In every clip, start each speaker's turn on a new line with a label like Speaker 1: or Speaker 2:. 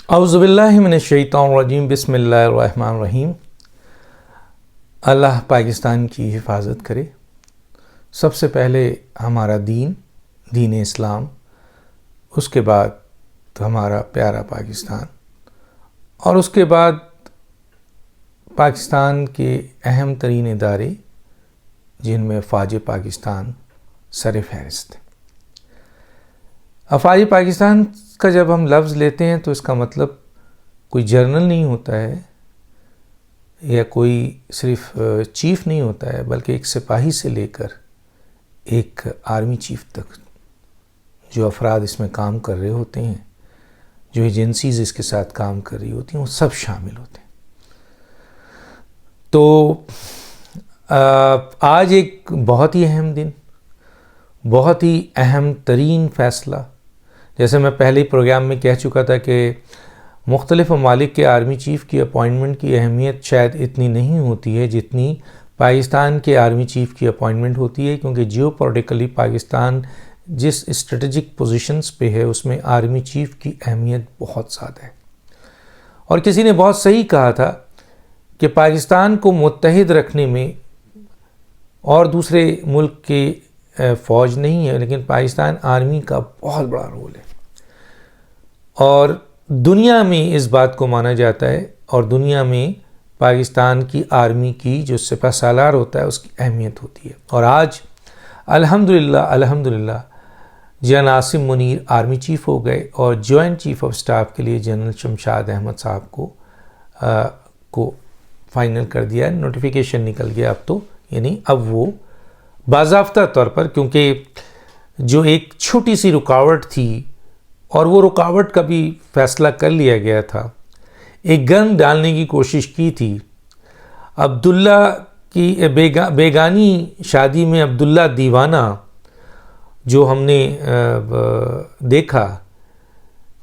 Speaker 1: औज़ुबिल्लाहि मिनश्शैतानिर्रजीम बिस्मिल्लाहिर्रहमानिर्रहीम। अल्लाह पाकिस्तान की हिफाजत करे। सबसे पहले हमारा दीन इस्लाम, उसके बाद हमारा प्यारा पाकिस्तान, और उसके बाद पाकिस्तान के अहम तरीन इदारे जिनमें फ़ौज पाकिस्तान सर फहरिस्त है। फ़ौज पाकिस्तान का जब हम लफ्ज़ लेते हैं तो इसका मतलब कोई जर्नल नहीं होता है या कोई सिर्फ चीफ़ नहीं होता है, बल्कि एक सिपाही से लेकर एक आर्मी चीफ़ तक जो अफराद इसमें काम कर रहे होते हैं, जो एजेंसीज़ इसके साथ काम कर रही होती हैं, वो सब शामिल होते हैं। तो आज एक बहुत ही अहम दिन, बहुत ही अहम तरीन फ़ैसला, जैसे मैं पहले ही प्रोग्राम में कह चुका था कि मुख्तलिफ़ ममालिक के आर्मी चीफ़ की अपॉइंटमेंट की अहमियत शायद इतनी नहीं होती है जितनी पाकिस्तान के आर्मी चीफ़ की अपॉइंटमेंट होती है, क्योंकि जियोपॉलिटिकली पाकिस्तान जिस स्ट्रेटजिक पोजीशंस पे है उसमें आर्मी चीफ़ की अहमियत बहुत ज़्यादा है। और किसी ने बहुत सही कहा था कि पाकिस्तान को मुत्तहिद रखने में और दूसरे मुल्क के फ़ौज नहीं है, लेकिन पाकिस्तान आर्मी का बहुत बड़ा रोल है। और दुनिया में इस बात को माना जाता है, और दुनिया में पाकिस्तान की आर्मी की जो सिपह सालार होता है उसकी अहमियत होती है। और आज अल्हम्दुलिल्लाह general Asim Munir army chief हो गए और जॉइंट चीफ़ ऑफ स्टाफ के लिए जनरल शमशाद अहमद साहब को फाइनल कर दिया है, नोटिफिकेशन निकल गया अब तो, यानी अब वो बाज़ाफ्ता तौर पर, क्योंकि जो एक छोटी सी रुकावट थी और वो रुकावट का भी फ़ैसला कर लिया गया था, एक गन डालने की कोशिश की थी। अब्दुल्ला की बेगानी शादी में अब्दुल्ला दीवाना जो हमने देखा,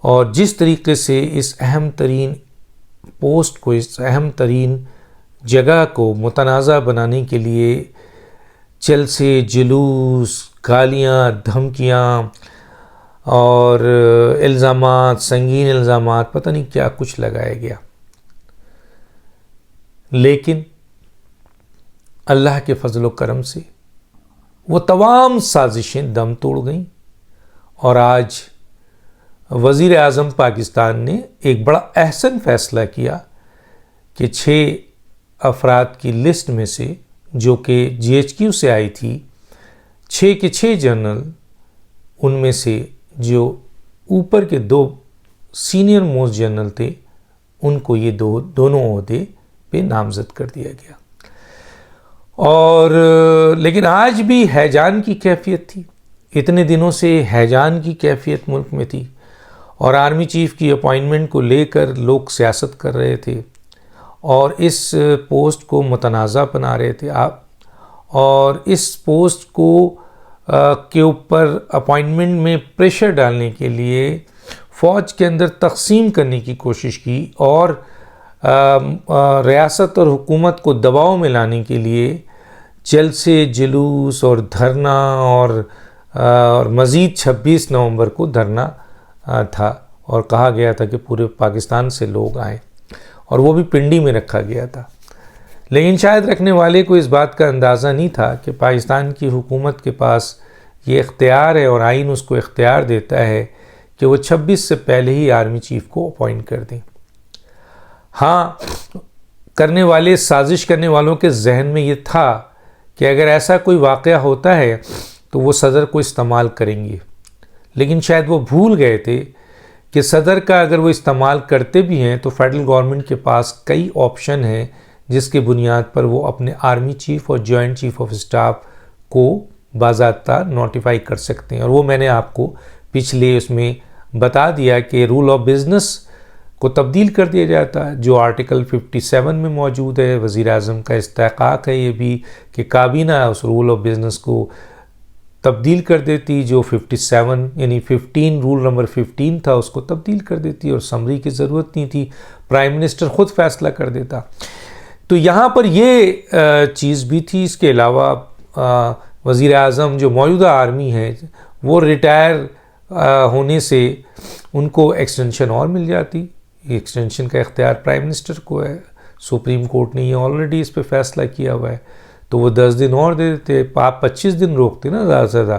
Speaker 1: और जिस तरीके से इस अहम तरीन पोस्ट को, इस अहम तरीन जगह को मुतनाज़ा बनाने के लिए जलसे, जुलूस, गालियाँ, धमकियाँ और इल्ज़ामात, संगीन इल्ज़ामात, पता नहीं क्या कुछ लगाया गया, लेकिन अल्लाह के फजल व करम से वो तमाम साजिशें दम तोड़ गईं। और आज वज़ीर आज़म पाकिस्तान ने एक बड़ा अहसन फ़ैसला किया कि 6 अफराद की लिस्ट में से, जो कि GHQ से आई थी, 6 के 6 जनरल, उनमें से जो ऊपर के 2 सीनियर मोस्ट जनरल थे, उनको ये दोनों ओहदे पे नामज़द कर दिया गया। और लेकिन आज भी हैजान की कैफियत थी, इतने दिनों से हैजान की कैफियत मुल्क में थी, और आर्मी चीफ़ की अपॉइंटमेंट को लेकर लोग सियासत कर रहे थे और इस पोस्ट को मुतनाज़ा बना रहे थे आप, और इस पोस्ट को के ऊपर अपॉइंटमेंट में प्रेशर डालने के लिए फ़ौज के अंदर तकसीम करने की कोशिश की, और रियासत और हुकूमत को दबाव में लाने के लिए जलसे, जुलूस और धरना, और मज़ीद 26 नवंबर को धरना था, और कहा गया था कि पूरे पाकिस्तान से लोग आए, और वो भी पिंडी में रखा गया था। लेकिन शायद रखने वाले को इस बात का अंदाज़ा नहीं था कि पाकिस्तान की हुकूमत के पास ये इख्तियार है, और आइन उसको इख्तियार देता है कि वो 26 से पहले ही आर्मी चीफ़ को अपॉइंट कर दें। हाँ, करने वाले, साजिश करने वालों के जहन में ये था कि अगर ऐसा कोई वाक़या होता है तो वो सदर को इस्तेमाल करेंगे, लेकिन शायद वो भूल गए थे कि सदर का अगर वो इस्तेमाल करते भी हैं तो फेडरल गवर्नमेंट के पास कई ऑप्शन हैं जिसके बुनियाद पर वो अपने आर्मी चीफ़ और जॉइंट चीफ़ ऑफ स्टाफ को बाज़ाब्ता नोटिफाई कर सकते हैं। और वो मैंने आपको पिछले उसमें बता दिया कि रूल ऑफ बिज़नेस को तब्दील कर दिया जाता है, जो आर्टिकल 57 में मौजूद है। वज़ीर आज़म का इस्तेहक़ाक़ है ये भी कि काबीना उस रूल ऑफ बिज़नेस को तब्दील कर देती, जो 57 यानी 15 रूल नंबर 15 था उसको तब्दील कर देती, और समरी की ज़रूरत नहीं थी, प्राइम मिनिस्टर ख़ुद फ़ैसला कर देता। तो यहाँ पर ये चीज़ भी थी। इसके अलावा वज़ीर आज़म जो मौजूदा आर्मी है वो रिटायर होने से उनको एक्सटेंशन और मिल जाती, एक्सटेंशन का इख्तियार प्राइम मिनिस्टर को है, सुप्रीम कोर्ट ने ये ऑलरेडी इस पे फैसला किया हुआ है। तो वो 10 दिन और दे देते, आप 25 दिन रोकते ना ज़्यादा से ज़्यादा,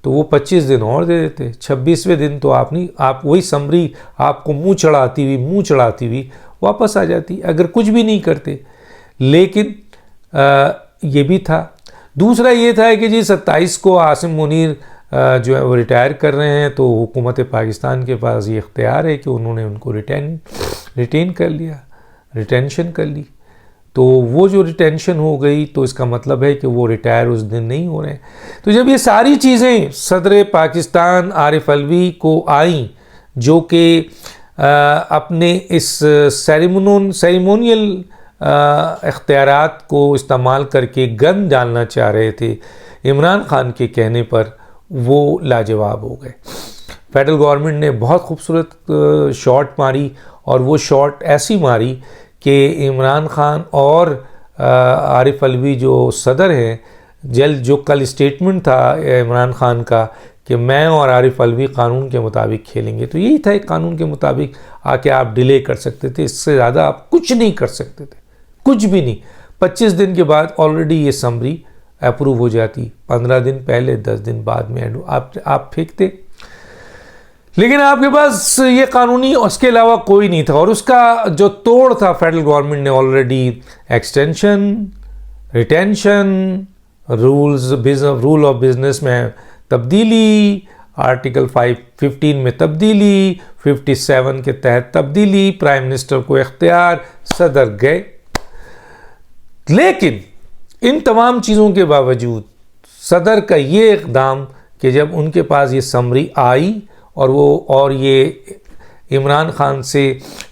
Speaker 1: तो वो 25 दिन और दे देते। 26वें दिन तो आप नहीं, आप वही समरी आपको मुंह चढ़ाती हुई वापस आ जाती अगर कुछ भी नहीं करते। लेकिन ये भी था। दूसरा ये था कि जी 27 को आसिम मुनीर जो है वो रिटायर कर रहे हैं, तो हुकूमत पाकिस्तान के पास ये इख्तियार है कि उन्होंने उनको रिटेन कर लिया, रिटेंशन कर ली। तो वो जो रिटेंशन हो गई तो इसका मतलब है कि वो रिटायर उस दिन नहीं हो रहे हैं। तो जब ये सारी चीज़ें सदर पाकिस्तान आरिफ अलवी को आई, जो कि अपने इस सेरेमोनियल इख्तियारात को इस्तेमाल करके गन डालना चाह रहे थे इमरान खान के कहने पर, वो लाजवाब हो गए। फेडरल गवर्नमेंट ने बहुत खूबसूरत शॉट मारी, और वो शॉट ऐसी मारी कि इमरान खान और आरिफ अलवी जो सदर हैं, जो कल स्टेटमेंट था इमरान खान का कि मैं और आरिफ अलवी कानून के मुताबिक खेलेंगे, तो यही था, एक कानून के मुताबिक आके आप डिले कर सकते थे, इससे ज़्यादा आप कुछ नहीं कर सकते थे, कुछ भी नहीं। 25 दिन के बाद ऑलरेडी ये समरी अप्रूव हो जाती, 15 दिन पहले 10 दिन बाद में आप फेंकते। लेकिन आपके पास ये कानूनी उसके अलावा कोई नहीं था, और उसका जो तोड़ था फेडरल गवर्नमेंट ने already extension, retention, rule of business में तब्दीली, आर्टिकल 15 में तब्दीली, 57 के तहत तब्दीली, प्राइम मिनिस्टर को इख्तियार, सदर गए। लेकिन इन तमाम चीज़ों के बावजूद सदर का ये इक़दाम कि जब उनके पास ये समरी आई और ये इमरान खान से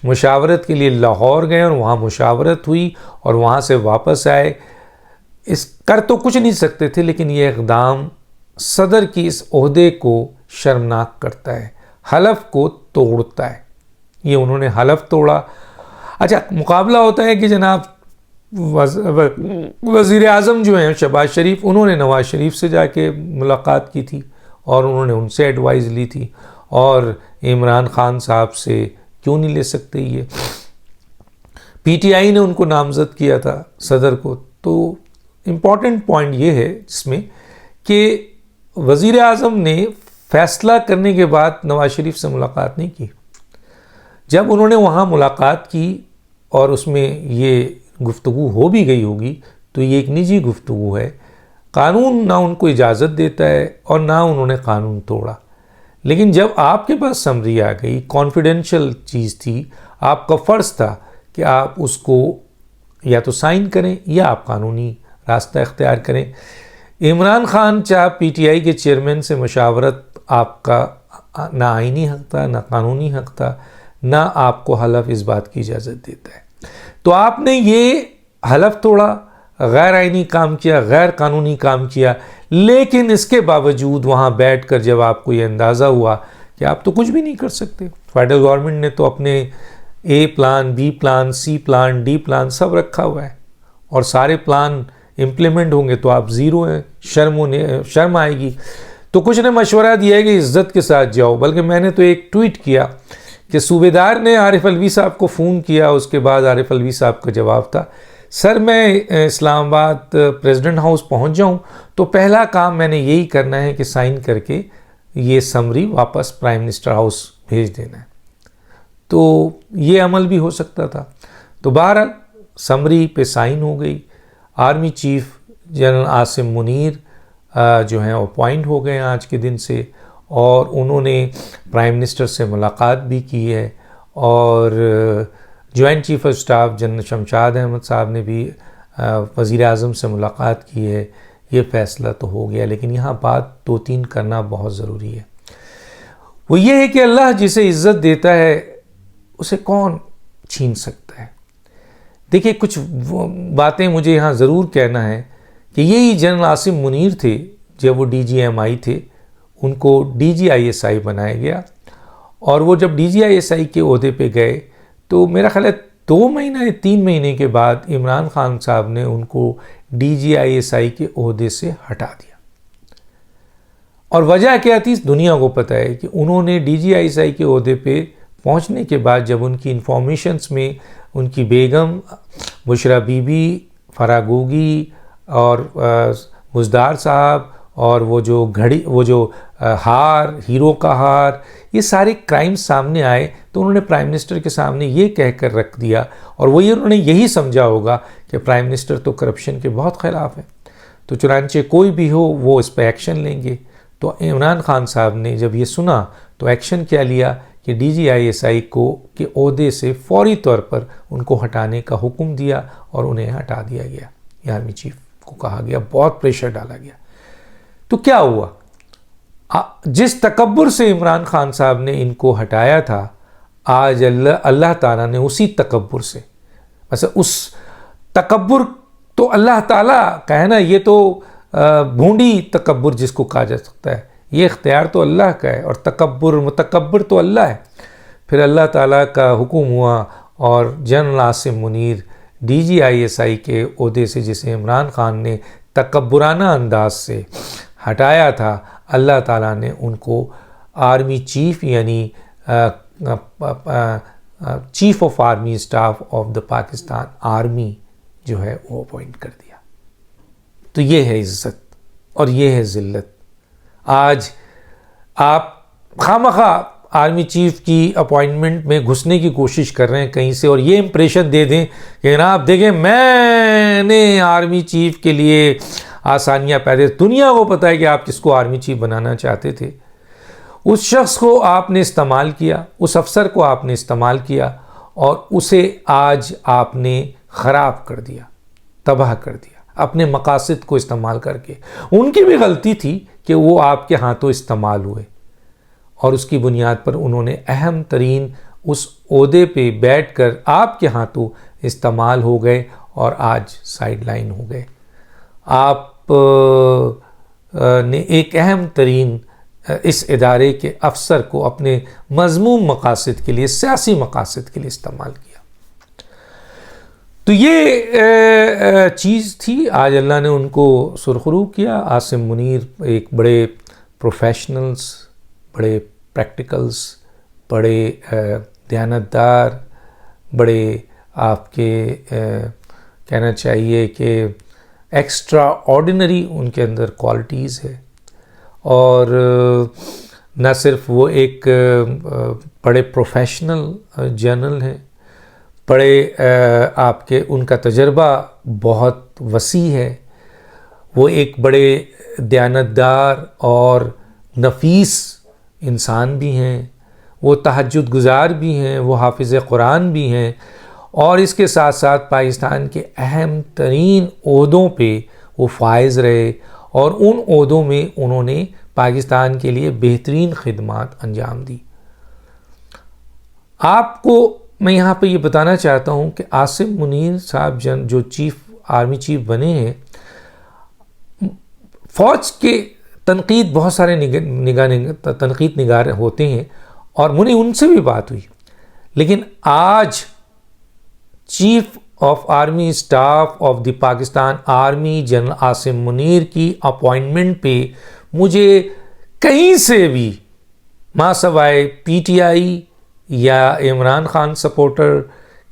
Speaker 1: मुशावरत के लिए लाहौर गए और वहाँ मुशावरत हुई और वहाँ से वापस आए, इस कर तो कुछ नहीं सकते थे, लेकिन ये इक़दाम सदर की इस ओहदे को शर्मनाक करता है, हलफ को तोड़ता है। ये उन्होंने हलफ तोड़ा। अच्छा, मुकाबला होता है कि जनाब वज़ीर आज़म जो हैं शहबाज शरीफ, उन्होंने नवाज़ शरीफ से जाके मुलाकात की थी और उन्होंने उनसे एडवाइस ली थी, और इमरान खान साहब से क्यों नहीं ले सकते ये। पीटीआई ने उनको नामज़द किया था सदर को। तो इम्पॉर्टेंट पॉइंट ये है जिसमें कि वज़ीर आज़म ने फैसला करने के बाद नवाज़ शरीफ से मुलाकात नहीं की। जब उन्होंने वहाँ मुलाकात की और उसमें ये गुफ्तगू हो भी गई होगी, तो ये एक निजी गुफ्तगू है, कानून ना उनको इजाज़त देता है और ना उन्होंने कानून तोड़ा। लेकिन जब आपके पास समरी आ गई, कॉन्फिडेंशियल चीज़ थी, आपका फ़र्ज़ था कि आप उसको या तो साइन करें या आप कानूनी रास्ता इख्तियार करें। इमरान खान चाहे पीटीआई के चेयरमैन से मशावरत आपका ना आईनी हक़ था, ना कानूनी हक़ था, ना आपको हलफ इस बात की इजाज़त देता है। तो आपने ये हलफ तोड़ा, गैर आईनी काम किया, गैर कानूनी काम किया, लेकिन इसके बावजूद वहाँ बैठकर जब आपको ये अंदाज़ा हुआ कि आप तो कुछ भी नहीं कर सकते, फेडरल गवर्नमेंट ने तो अपने ए प्लान, बी प्लान, सी प्लान, डी प्लान सब रखा हुआ है, और सारे प्लान इम्प्लीमेंट होंगे तो आप ज़ीरो हैं, शर्म आएगी। तो कुछ ने मशवरा दिया है कि इज़्ज़त के साथ जाओ। बल्कि मैंने तो एक ट्वीट किया कि सूबेदार ने आरिफ अलवी साहब को फ़ोन किया, उसके बाद आरिफ अलवी साहब का जवाब था, सर मैं इस्लामाबाद प्रेसिडेंट हाउस पहुंच जाऊं तो पहला काम मैंने यही करना है कि साइन करके ये समरी वापस प्राइम मिनिस्टर हाउस भेज देना है। तो ये अमल भी हो सकता था। तो बहरहाल समरी पे साइन हो गई। Army chief general Asim Munir जो हैं अपॉइंट हो गए आज के दिन से, और उन्होंने प्राइम मिनिस्टर से मुलाकात भी की है, और joint chief of staff general Shamshad Ahmad साहब ने भी वज़ीर आज़म से मुलाकात की है। ये फ़ैसला तो हो गया, लेकिन यहाँ बात 2-3 करना बहुत ज़रूरी है। वो ये है कि अल्लाह जिसे इज़्ज़त देता है उसे कौन छीन सकता है। देखिए, कुछ बातें मुझे यहाँ ज़रूर कहना है कि यही जनरल आसिम मुनीर थे, जब वो DGMI थे, उनको DGISI बनाया गया, और वो जब DGISI के ओहदे पे गए तो मेरा ख्याल है 2 महीने या 3 महीने के बाद इमरान खान साहब ने उनको DGISI के ओहदे से हटा दिया। और वजह क्या थी दुनिया को पता है कि उन्होंने DGISI के ओहदे पे पहुंचने के बाद जब उनकी इंफॉर्मेशंस में उनकी बेगम बुशरा बीबी, फरागोगी और मुजदार साहब और वो जो घड़ी, वो जो हार, हीरो का हार, ये सारे क्राइम्स सामने आए तो उन्होंने प्राइम मिनिस्टर के सामने ये कहकर रख दिया, और वही उन्होंने यही समझा होगा कि प्राइम मिनिस्टर तो करप्शन के बहुत ख़िलाफ़ है, तो चुनांचे कोई भी हो वो इस पर एक्शन लेंगे। तो इमरान खान साहब ने जब ये सुना तो एक्शन क्या लिया कि DGISI को के ओहदे से फौरी तौर पर उनको हटाने का हुक्म दिया और उन्हें हटा दिया गया। आर्मी चीफ को कहा गया, बहुत प्रेशर डाला गया। तो क्या हुआ, जिस तकब्बुर से इमरान खान साहब ने इनको हटाया था, आज अल्लाह ताला ने उसी तकब्बुर से, मतलब उस तकब्बुर तो अल्लाह ताला का है ना, ये तो भूंडी तकब्बुर जिसको कहा जा सकता है, ये इख्तियार तो अल्लाह का है, और तकब्बुर मुतकब्बिर तो अल्लाह है। फिर अल्लाह ताला का हुक्म हुआ और जनरल आसिम मुनीर DGISI के ओहदे से, जिसे इमरान खान ने तकब्बुराना अंदाज से हटाया था, अल्लाह ताला ने उनको आर्मी चीफ यानी chief of army staff of the Pakistan army जो है वो अपॉइंट कर दिया। तो ये है इज़्ज़त और ये है ज़िल्लत। आज आप खामखा आर्मी चीफ की अपॉइंटमेंट में घुसने की कोशिश कर रहे हैं कहीं से, और ये इंप्रेशन दे दें कि ना आप देखें मैंने आर्मी चीफ के लिए आसानियां पैदा। दुनिया को पता है कि आप किसको आर्मी चीफ बनाना चाहते थे। उस शख्स को आपने इस्तेमाल किया, उस अफसर को आपने इस्तेमाल किया और उसे आज आपने ख़राब कर दिया, तबाह कर दिया अपने मकासद को इस्तेमाल करके। उनकी भी गलती थी कि वो आपके हाथों इस्तेमाल हुए और उसकी बुनियाद पर उन्होंने अहम तरीन उस ओहदे पे बैठकर आपके हाथों इस्तेमाल हो गए और आज साइडलाइन हो गए। आप ने एक अहम तरीन इस इदारे के अफसर को अपने मज़मूम मकासद के लिए, सियासी मकासद के लिए इस्तेमाल किया। तो ये चीज़ थी। आज अल्लाह ने उनको सुरखरू किया। आसिम मुनीर एक बड़े प्रोफेशनल्स, बड़े प्रैक्टिकल्स, बड़े दयानतदार, बड़े आपके कहना चाहिए कि एक्स्ट्रा ऑर्डिनरी उनके अंदर क्वालिटीज़ है। और न सिर्फ वो एक बड़े प्रोफेशनल जर्नल हैं, बड़े आपके उनका तजर्बा बहुत वसी है। वो एक बड़े दयानतदार और नफीस इंसान भी हैं, वो तहज्जुद गुज़ार भी हैं, वो हाफिज़ कुरान भी हैं, और इसके साथ साथ पाकिस्तान के अहम तरीन ओहदों पे वो फाइज़ रहे और उन ओहदों में उन्होंने पाकिस्तान के लिए बेहतरीन खिदमात अंजाम दी। आपको मैं यहाँ पे ये बताना चाहता हूँ कि आसिम मुनीर साहब जो आर्मी चीफ बने हैं, फ़ौज के तनकीद बहुत सारे तनकीद निगार होते हैं और मुझे उनसे भी बात हुई, लेकिन आज chief of army staff of the Pakistan army general Asim Munir की अपॉइंटमेंट पे मुझे कहीं से भी मासवाए PTI या इमरान खान सपोर्टर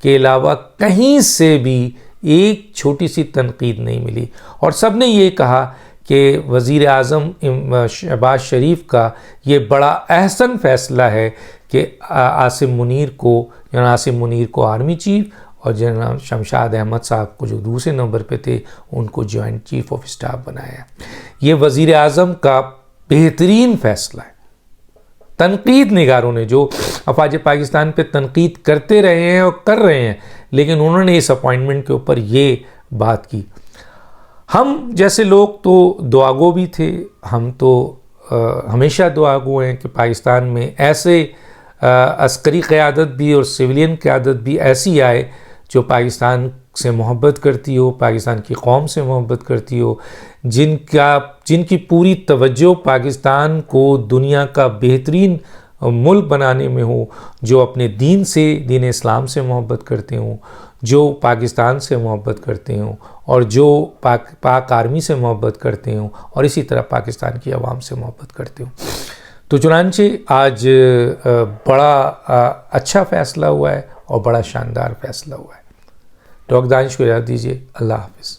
Speaker 1: के अलावा कहीं से भी एक छोटी सी तनकीद नहीं मिली। और सब ने ये कहा कि वज़ीर आज़म शहबाज शरीफ का ये बड़ा अहसन फ़ैसला है कि आसिम मुनीर को आर्मी चीफ और जनरल शमशाद अहमद साहब को जो दूसरे नंबर पे थे उनको जॉइंट चीफ ऑफ स्टाफ बनाया। ये वज़ीर आज़म का बेहतरीन फ़ैसला है। तनकीद निगारों ने जो अफवाज पाकिस्तान पे तनकीद करते रहे हैं और कर रहे हैं, लेकिन उन्होंने इस अपॉइंटमेंट के ऊपर ये बात की। हम जैसे लोग तो दुआगो भी थे, हम तो हमेशा दुआगो हैं कि पाकिस्तान में ऐसे अस्करी क़यादत भी और सिविलियन क़यादत भी ऐसी आए जो पाकिस्तान से मोहब्बत करती हो, पाकिस्तान की कौम से मोहब्बत करती हो, जिनकी पूरी तवज्जो पाकिस्तान को दुनिया का बेहतरीन मुल्क बनाने में हो, जो अपने दीन इस्लाम से मोहब्बत करते हों, जो पाकिस्तान से मोहब्बत करते हों और जो पाक आर्मी से मोहब्बत करते हों और इसी तरह पाकिस्तान की आवाम से मोहब्बत करते हों। तो चुनांचे आज बड़ा अच्छा फ़ैसला हुआ है और बड़ा शानदार फ़ैसला हुआ है। डॉक्टर दानिश को इजाज़त दीजिए। अल्लाह हाफ़िज़।